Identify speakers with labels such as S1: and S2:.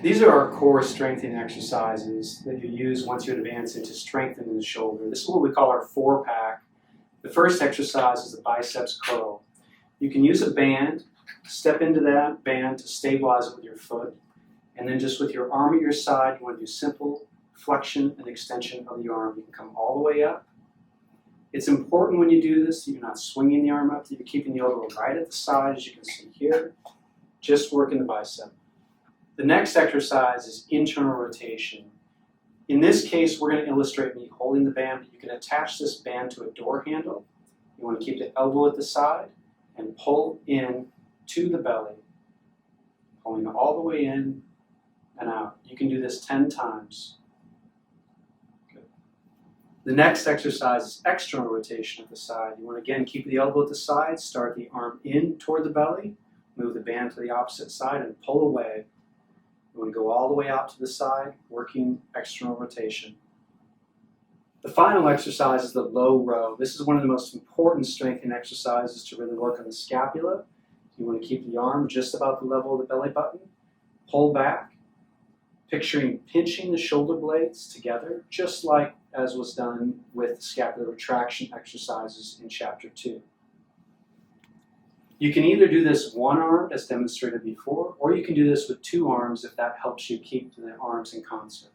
S1: These are our core strengthening exercises that you use once you advance into strengthening the shoulder. This is what we call our 4-pack. The first exercise is the biceps curl. You can use a band, step into that band to stabilize it with your foot, and then just with your arm at your side, you want to do simple flexion and extension of the arm. You can come all the way up. It's important when you do this that you're not swinging the arm up, that you're keeping the elbow right at the side, as you can see here, just working the bicep. The next exercise is internal rotation. In this case, we're going to illustrate me holding the band, but you can attach this band to a door handle. You want to keep the elbow at the side and pull in to the belly, pulling all the way in and out. You can do this 10 times. Good. The next exercise is external rotation at the side. You want to again keep the elbow at the side, start the arm in toward the belly, move the band to the opposite side and pull away. You want to go all the way out to the side, working external rotation. The final exercise is the low row. This is one of the most important strengthening exercises to really work on the scapula. You want to keep the arm just about the level of the belly button. Pull back, picturing pinching the shoulder blades together, just like as was done with scapular retraction exercises in Chapter 2. You can either do this one arm, as demonstrated before, or you can do this with 2 arms if that helps you keep the arms in concert.